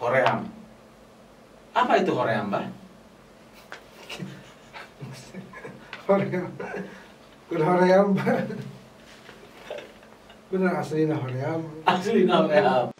Hoream. Apa itu hoream, Mbah? Hoream. Kudu hoream, bener aslinya hoream. Asli hoream.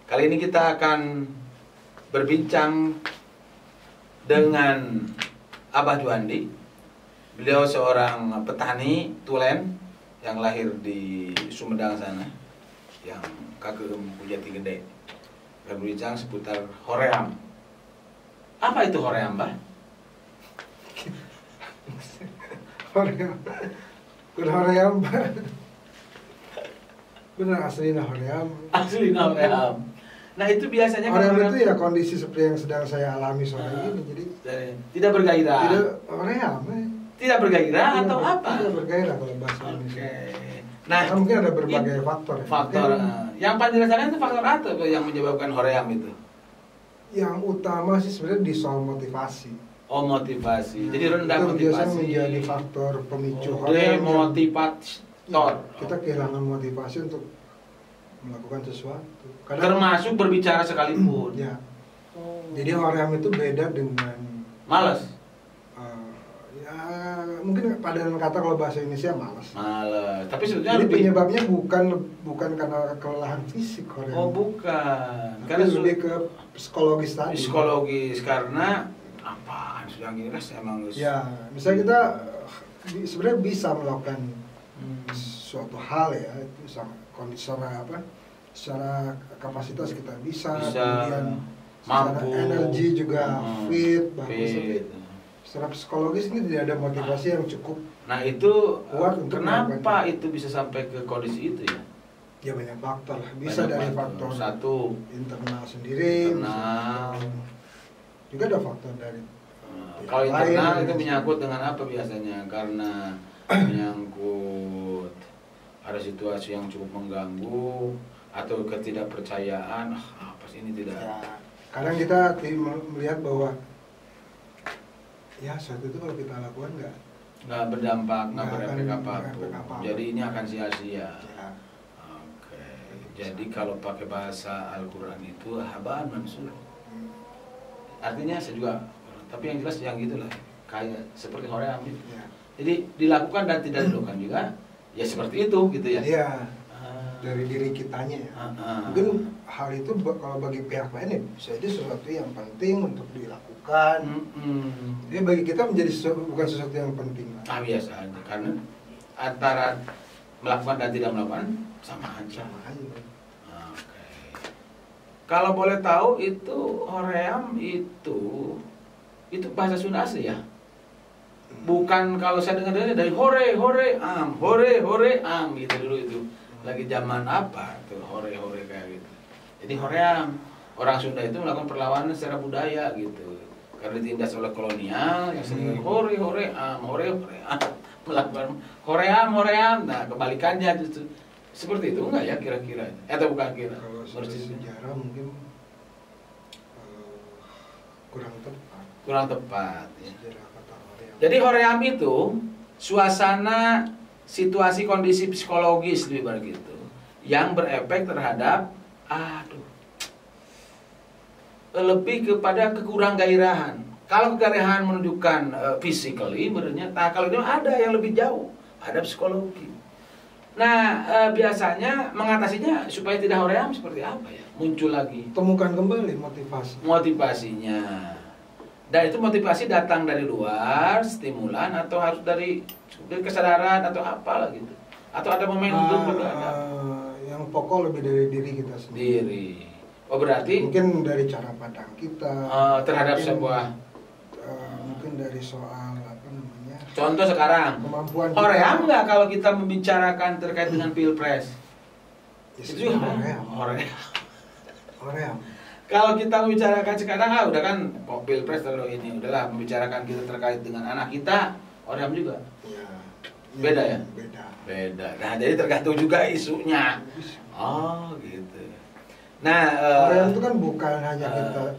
Kali ini kita akan berbincang dengan Abah Juandi. Beliau seorang petani tulen yang lahir di Sumedang sana, yang Kakeum Pujati Gede. Berbincang seputar hoream. Apa itu hoream, Mbah? Hoream. Kudu hoream, bener aslinya hoream. Asli hoream. Nah itu biasanya hoream itu ya kondisi seperti yang sedang saya alami sore ini. Jadi tidak bergairah. tidak hoream. Tidak bergairah atau apa? Tidak bergairah kalau bahasa Indonesia. Nah, karena mungkin ada berbagai faktor. Faktor. Yang paling dirasakan itu faktor apa yang menyebabkan hoream itu? Yang utama sih sebenarnya di soal motivasi. Oh, motivasi. Jadi rendah itu motivasi. Biasanya menjadi faktor pemicu hoream. Demotivator. Kita kehilangan motivasi untuk melakukan sesuatu. Termasuk berbicara sekalipun. Ya. Jadi hoream itu beda dengan malas. Ya mungkin padanan kata kalau bahasa Indonesia malas. Malas. Tapi sebetulnya jadi lebih... penyebabnya bukan karena kelelahan fisik hoream. Oh, bukan. Karena lebih ke psikologis tadi. Psikologis karena apaan sudah gini kan emang. Ya, misalnya kita sebenarnya bisa melakukan suatu hal ya, itu sama kondisi secara kapasitas kita bisa kemudian mampu, secara energi juga fit, bagus. Fit. Secara psikologis ini tidak ada motivasi yang cukup. Nah itu kuat untuk kenapa itu bisa sampai ke kondisi itu ya? Ya banyak faktor lah. Bisa banyak dari faktor satu internal sendiri. Juga ada faktor dari kalau internal itu menyangkut dengan apa biasanya? Karena menyangkut ada situasi yang cukup mengganggu atau ketidakpercayaan. Apa sih ini tidak? Ya, kadang kita melihat bahwa ya saat itu kalau kita lakukan nggak berdampak, nggak berefek apapun. Jadi ini akan sia-sia. Ya. Oke. Jadi kalau pakai bahasa Al-Quran itu habaan mansur. Artinya saya juga, tapi yang jelas yang gitulah, kayak seperti hoream gitu. Ya. Jadi dilakukan dan tidak dilakukan juga, ya seperti itu gitu ya. Iya. Dari diri kitanya ya. Mungkin hal itu kalau bagi pihak lain ya bisa jadi sesuatu yang penting untuk dilakukan. Jadi bagi kita menjadi bukan sesuatu yang penting. Biasa aja, karena antara melakukan dan tidak melakukan sama aja. Oke. Kalau boleh tahu itu hoream itu bahasa Sunda asli ya? Bukan kalau saya dengar dari hore am gitu dulu itu. Lagi zaman apa tuh hore kayak gitu. Jadi hoream, orang Sunda itu melakukan perlawanan secara budaya gitu. Karena ditindas oleh kolonial yang sering hore am melakukan hoream. Nah, kebalikannya justru seperti itu enggak ya kira-kira? Atau bukan kira? Kalau sejarah mungkin kurang tepat ya. Jadi hoream itu suasana, situasi, kondisi psikologis lebih begitu yang berefek terhadap lebih kepada kekurang gairahan. Kalau kegairahan menunjukkan physically, nah kalau ini ada yang lebih jauh, ada psikologi. Nah biasanya mengatasinya supaya tidak hoream seperti apa ya? Muncul lagi. Temukan kembali motivasinya. Dan itu motivasi datang dari luar, stimulan, atau harus dari kesadaran atau apalah gitu. Atau ada momentum yang pokok lebih dari diri kita sendiri. Oh berarti mungkin dari cara pandang kita terhadap sebuah mungkin dari soal Contoh sekarang, kemampuan hoream nggak kalau kita membicarakan terkait dengan pilpres? Itu juga hoream. Kalau kita membicarakan sekarang, udah kan pilpres terlalu ini, udahlah membicarakan kita terkait dengan anak kita, hoream juga. Ya. Beda ya? Beda. Nah, jadi tergantung juga isunya. Oh, gitu. Nah, hoream itu kan bukan hanya kita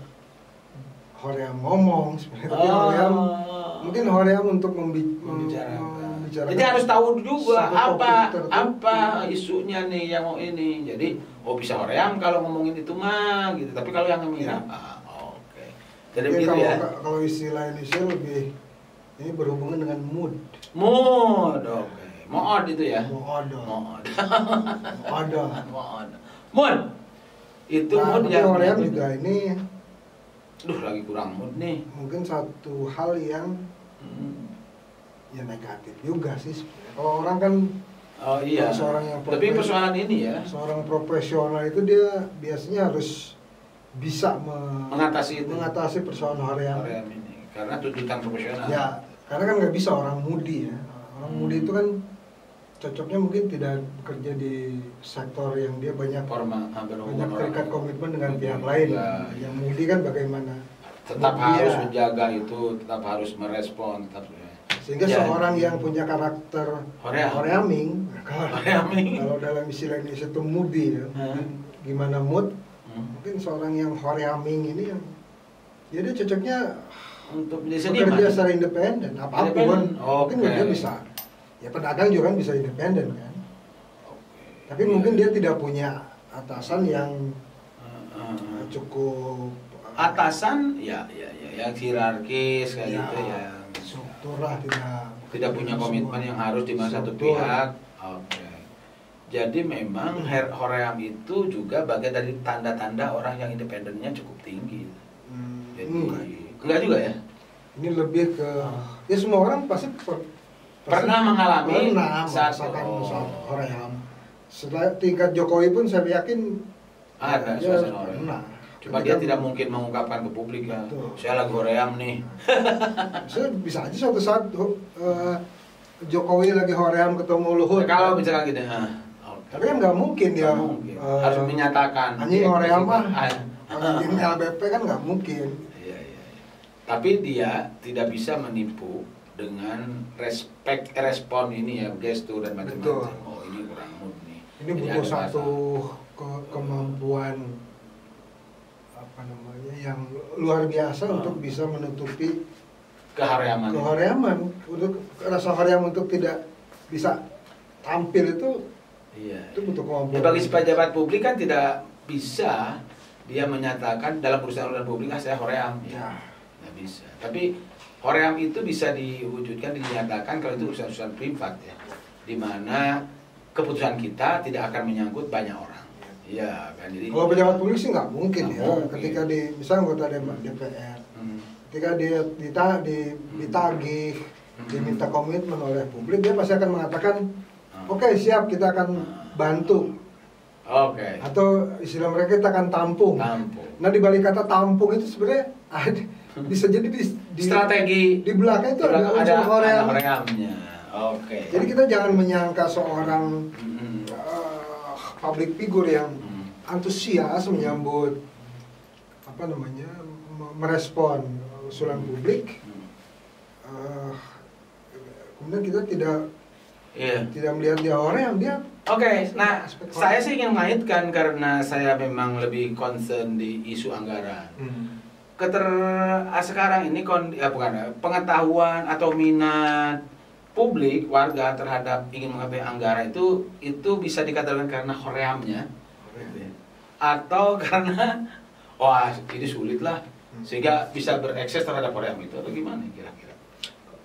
hoream ngomong sebenarnya, tapi hoream mungkin hoream untuk membicarakan. Jadi harus tahu juga apa isunya nih yang mau ini. Jadi bisa hoream kalau ngomongin itu mah gitu. Tapi kalau yang ngemira, oke. Jadi begitu ya. Kalau istilah Indonesia lebih ini berhubungan dengan mood. Mood, oke. Mood itu ya. Mood. Itu nah, mood yang hoream juga ini. Lagi kurang mood nih. Mungkin satu hal yang ya negatif juga sih sebenarnya. Kalau orang kan seorang yang tapi persoalan ini ya, seorang profesional itu dia biasanya harus bisa mengatasi persoalan hoream ini karena tuntutan profesional. Ya, karena kan nggak bisa orang mudi ya. Orang mudi itu kan cocoknya mungkin tidak bekerja di sektor yang dia banyak terikat komitmen dengan pihak lain. Yang mudi kan bagaimana? Tetap harus menjaga itu, tetap harus merespon, sehingga seorang yang punya karakter horeaming, kalau dalam istilah Indonesia itu mudi ya, gimana mood? Mungkin seorang yang horeaming ini yang dia cocoknya untuk bekerja secara independen, apapun, mungkin dia bisa. Ya pedagang juga kan bisa independen kan. Tapi mungkin dia tidak punya atasan yang cukup atasan ya hierarkis kayak gitu ya. Struktur lah tidak punya komitmen yang harus di mana satu pihak. Oke. Jadi memang hoream itu juga bagian dari tanda-tanda orang yang independennya cukup tinggi. Jadi enggak juga ya? Ini lebih ke ya semua orang pasti pernah mengalami merasakan hoream. Setelah tingkat Jokowi pun saya yakin ada suasana hoream. Cuma dia tidak mungkin mengungkapkan ke publik ya. Saya lagi hoream nih. Bisa aja suatu saat Jokowi lagi hoream ketemu Luhut. Kalau misalkan gitu. Tapi kan nggak mungkin dia harus menyatakan. Anjing hoream mah. Anjing LBP kan nggak mungkin. Iya. Tapi dia tidak bisa menipu dengan respon ini ya, gestur dan macam-macam. Oh ini kurang mood nih. Ini butuh satu kemampuan yang luar biasa untuk bisa menutupi kehoreaman. Untuk rasa hoream untuk tidak bisa tampil itu butuh kemampuan. Ya, bagi pejabat publik kan tidak bisa dia menyatakan dalam urusan publik saya hoream. Ya. Nggak bisa. Tapi hoream itu bisa diwujudkan, dinyatakan kalau itu urusan privat ya, di mana keputusan kita tidak akan menyangkut banyak orang. Iya kan, jadi kalau pejabat publik sih nggak mungkin ya. Ketika misalnya anggota DPR, ketika dia ditagih, diminta komitmen oleh publik, dia pasti akan mengatakan, oke, siap, kita akan bantu. Atau istilah mereka kita akan tampung. Nah di balik kata tampung itu sebenarnya bisa jadi di strategi di belakang itu ada unsur horeamnya. Jadi kita jangan menyangka seorang public figure yang antusias menyambut merespon usulan publik, kemudian kita tidak melihat dia orang yang dia. Nah saya sih ingin mengaitkan karena saya memang lebih concern di isu anggaran. Sekarang ini pengetahuan atau minat publik warga terhadap ingin mengetahui anggaran itu bisa dikatakan karena horeamnya atau karena ini sulit lah sehingga bisa berekses terhadap hoream itu atau gimana kira-kira?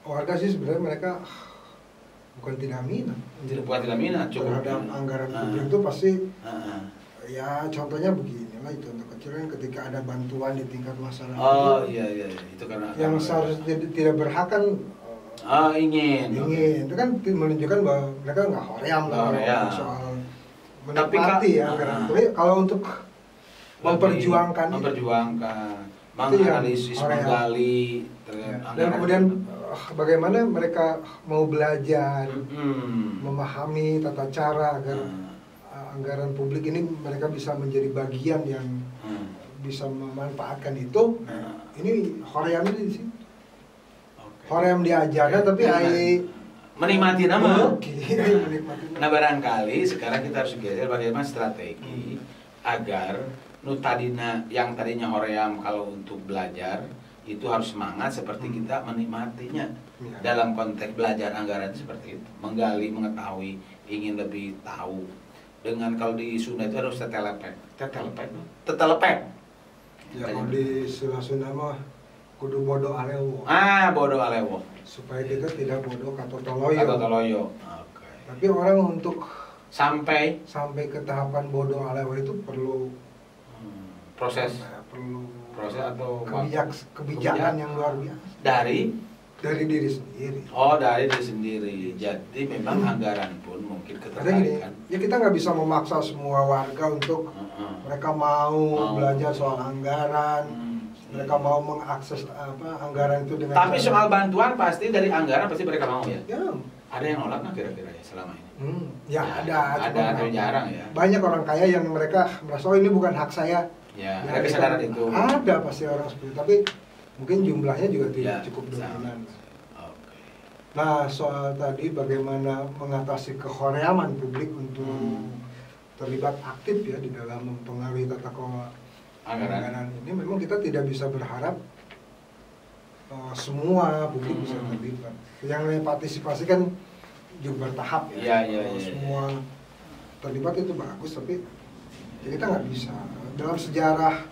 Warga sih sebenarnya mereka bukan tidak minat terhadap anggaran publik itu pasti ya contohnya beginilah, itu untuk kecil kan ketika ada bantuan di tingkat masyarakat itu karena yang seharusnya tidak berhak kan ingin itu kan menunjukkan bahwa mereka nggak hoream soal menikmati anggaran. Tapi kalau untuk memperjuangkan menganalisis, menggali dan kemudian bagaimana mereka mau belajar, memahami tata cara agar anggaran publik ini mereka bisa menjadi bagian yang bisa memanfaatkan itu. Ini hoream di sini. Hoream diajarnya tapi menikmati nama. Menikmati. Nah barangkali sekarang kita harus geser bagaimana strategi agar yang tadinya hoream kalau untuk belajar itu harus semangat seperti kita menikmatinya dalam konteks belajar anggaran seperti itu, menggali, mengetahui, ingin lebih tahu. Dengan kalau di Sunda itu harus tetelepek. Ya kalau di Sunda mah kudu bodo alewo. Bodo alewo. Supaya kita tidak bodoh katotoloyo. Okay. Tapi orang untuk sampai ke tahapan bodo alewo itu perlu proses atau kebijakan yang luar biasa dari diri sendiri. Dari diri sendiri. Jadi memang anggaran pun mungkin keterkaitan. Ya kita nggak bisa memaksa semua warga untuk mereka mau belajar soal anggaran. Mereka mau mengakses anggaran itu dengan. Tapi soal bantuan pasti dari anggaran pasti mereka mau ya. Ya. Ada yang nolak nggak kira-kira ya selama ini? Ada atau jarang ya. Banyak orang kaya yang mereka merasa ini bukan hak saya. Ya, ada kesadaran itu. Ada pasti orang seperti itu, tapi mungkin jumlahnya juga tidak cukup dominan. Okay. Nah, soal tadi bagaimana mengatasi kehoreaman publik untuk terlibat aktif ya di dalam mempengaruhi tata kelola anggaran ini, memang kita tidak bisa berharap semua publik bisa terlibat. Yang namanya partisipasi kan juga bertahap ya. Semua terlibat itu bagus, tapi ya kita nggak bisa. Dalam sejarah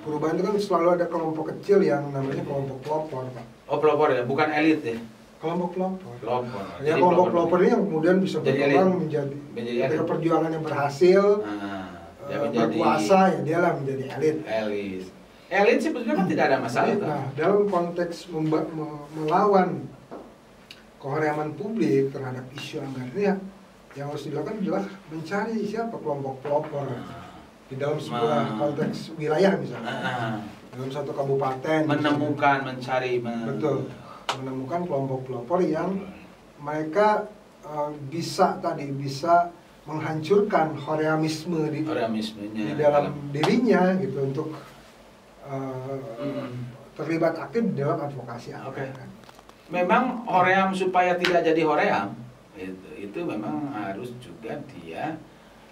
perubahan itu kan selalu ada kelompok kecil yang namanya kelompok pelopor, Pak. Pelopor ya, bukan elit ya? Kelompok pelopor. Ya, kelompok pelopor ini yang kemudian bisa berkembang menjadi ketika perjuangan yang berhasil, berkuasa, ya dialah menjadi elit. Elit sebetulnya kan tidak ada masalah. Nah, dalam konteks melawan kehoreaman publik terhadap isu anggaran ya, yang harus dilakukan adalah mencari siapa kelompok pelopor. Di dalam sebuah konteks wilayah misalnya, dalam satu kabupaten, menemukan, menemukan kelompok pelopor yang mereka bisa menghancurkan horeamisme di dalam dirinya gitu untuk terlibat aktif dalam advokasi anggaran. Memang hoream supaya tidak jadi hoream itu memang harus juga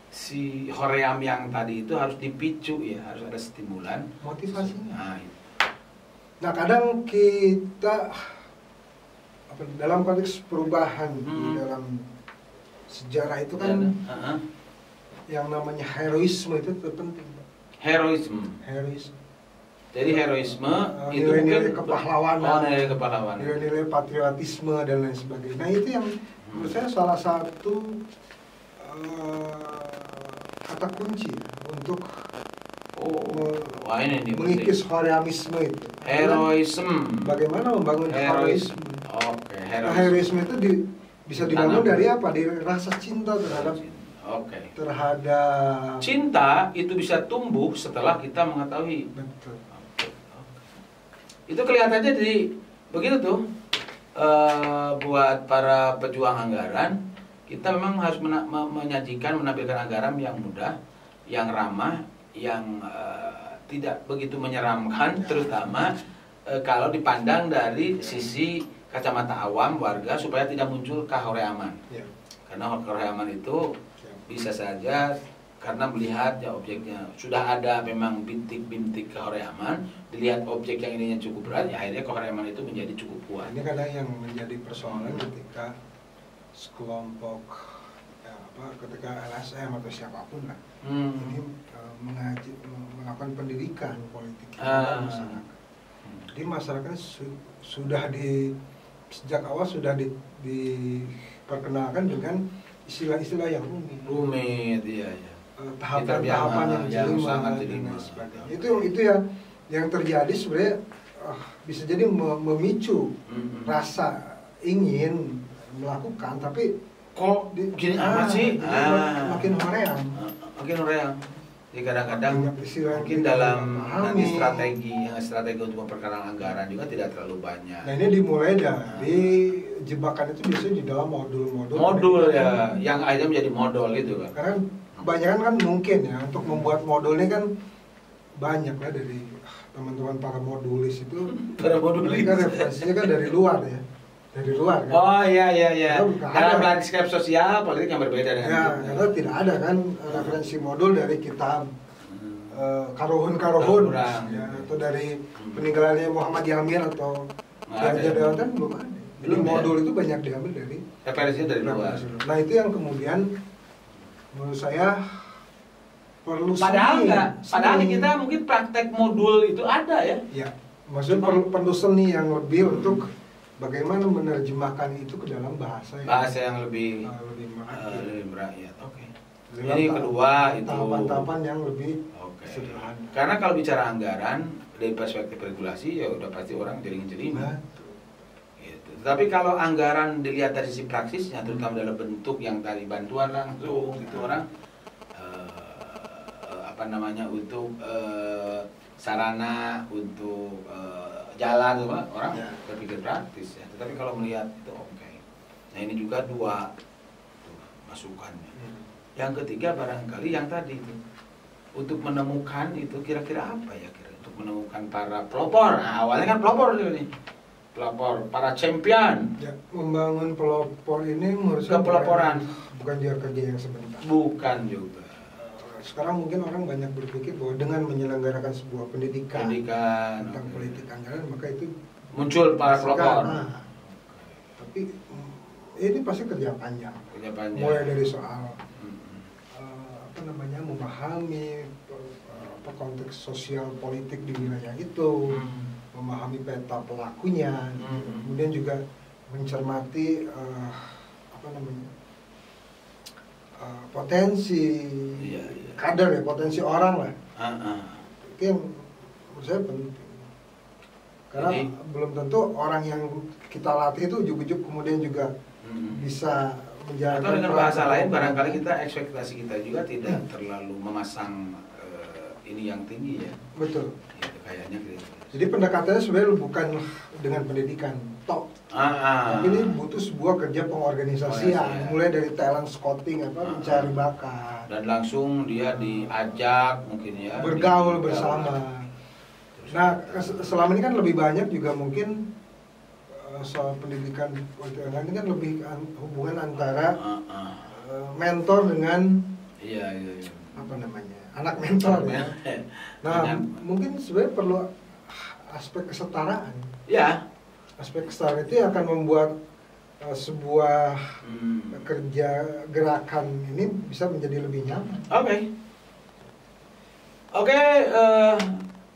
si hoream yang tadi itu harus dipicu ya, harus ada stimulan, motivasinya. Nah kadang kita dalam konteks perubahan di dalam sejarah itu kan yang namanya heroisme itu terpenting. Heroisme. Jadi heroisme itu nilai-nilai kepahlawanan, nilai-nilai patriotisme dan lain sebagainya. Nah itu yang menurut saya salah satu kata kunci untuk mengikis horeamisme itu. Heroisme. Bagaimana membangun heroisme? Heroisme itu bisa dibangun dari apa? Dari rasa cinta terhadap cinta itu bisa tumbuh setelah kita mengetahui. Betul. Itu kelihatannya jadi begitu tuh buat para pejuang anggaran. Kita memang harus menampilkan anggaran yang mudah, yang ramah, yang tidak begitu menyeramkan, terutama kalau dipandang dari sisi kacamata awam warga supaya tidak muncul kehoreaman. Karena kehoreaman itu bisa saja karena melihat ya objeknya sudah ada memang bintik-bintik kehoreaman, dilihat objek yang ininya cukup berat, ya akhirnya kehoreaman itu menjadi cukup kuat. Ini kadang yang menjadi persoalan ketika sekelompok ketika LSM atau siapapun lah ini melakukan pendidikan politik kepada masyarakat. Jadi masyarakat sudah sejak awal sudah diperkenalkan dengan istilah-istilah yang rumit, tahapan-tahapan yang sangat jelimet dan sebagainya. Itu yang terjadi sebenarnya bisa jadi memicu rasa ingin melakukan, tapi kok gini amat sih? Makin hoream. Jadi kadang-kadang mungkin dalam nanti strategi untuk memperkenalkan anggaran juga tidak terlalu banyak. Nah ini dimulai dari jebakan itu biasanya di dalam modul-modul. Modul ya, yang akhirnya menjadi modul itu kan. Karena kebanyakan kan mungkin ya untuk membuat modul ini kan banyak lah dari teman-teman para modulis itu. Para modulis. Mereka referensinya kan dari luar ya. Dari luar kan. Oh iya. Dalam landscape sosial politik yang berbeda dengan ya, karena tidak ada kan referensi modul dari kitab Karohun ya, atau dari peninggalannya Muhammad Yamin atau Raja Dewatan belum ada. Jadi modul itu banyak diambil dari referensinya dari luar. Nah itu yang kemudian menurut saya perlu padahal kita mungkin praktek modul itu ada ya. Ya, maksudnya perlu seni yang lebih untuk bagaimana menerjemahkan itu ke dalam bahasa yang lebih merakyat. Oke. Jadi kedua itu tahapan-tahapan yang lebih sederhana. Karena kalau bicara anggaran dari perspektif regulasi ya udah pasti orang jering-jeringan. Gitu. Tapi kalau anggaran dilihat dari sisi praksisnya, terutama dalam bentuk yang tadi bantuan langsung gitu orang untuk sarana untuk jalan semua orang berpikir praktis ya. Tetapi kalau melihat itu oke. Nah ini juga dua masukannya. Yang ketiga barangkali yang tadi itu untuk menemukan itu kira-kira apa ya untuk menemukan para pelopor. Nah, awalnya kan pelopor nih. Pelopor, para champion. Ya, membangun pelopor ini menurut saya peloporan bukan juga kerja yang sebentar. Bukan juga. Sekarang mungkin orang banyak berpikir bahwa dengan menyelenggarakan sebuah pendidikan tentang politik anggaran maka itu muncul para pelopor. Tapi ini pasti kerja panjang. Mulai dari soal memahami konteks sosial politik di wilayah itu, memahami peta pelakunya, kemudian juga mencermati potensi kader ya, potensi orang lah. Itu yang menurut saya penting. Karena belum tentu orang yang kita latih itu ujuk-ujuk kemudian juga bisa menjalankan. Atau dengan bahasa lain barangkali ekspektasi kita juga tidak terlalu memasang ini yang tinggi ya. Betul. Gitu, kayaknya gitu. Jadi pendekatannya sebenarnya bukan dengan pendidikan tok. Tapi ini butuh sebuah kerja pengorganisasian, mulai dari talent scouting mencari bakat. Dan langsung dia diajak mungkin ya. Bergaul bersama. Nah, selama ini kan lebih banyak juga mungkin soal pendidikan politik ini kan lebih hubungan antara mentor dengan anak mentor ya. Nah, mungkin sebenarnya perlu aspek kesetaraan. Ya. Aspek kesetaraan itu akan membuat sebuah kerja gerakan ini bisa menjadi lebih nyaman. Oke,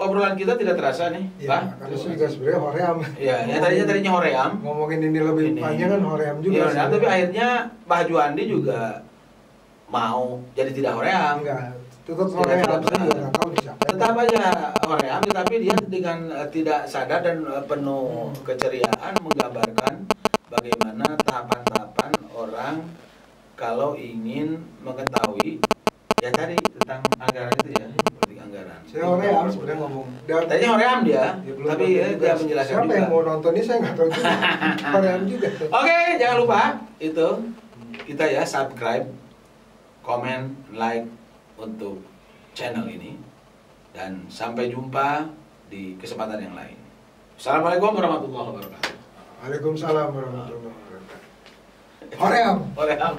obrolan kita tidak terasa nih, Pak. Karena juga sebenarnya hoream. Iya, tadinya hoream. Ngomongin ini lebih panjang kan hoream juga. Iya, tapi akhirnya Pak Juandi juga mau jadi tidak hoream. Enggak. Tetap hoream, saya juga nggak tahu siapa. Tetap aja hoream, tetapi dia dengan tidak sadar dan penuh keceriaan menggambarkan bagaimana tahapan-tahapan orang kalau ingin mengetahui ya tadi tentang anggaran itu ya, politik anggaran. Saya hoream sebenarnya ngomong. Tadinya hoream dia, tapi dia menjelaskan siapa juga. Yang mau nonton ini saya nggak tahu juga. Hoream juga. Oke, jangan lupa itu kita ya subscribe, komen, like untuk channel ini dan sampai jumpa di kesempatan yang lain. Assalamualaikum warahmatullahi wabarakatuh. Waalaikumsalam warahmatullahi wabarakatuh. Hoream.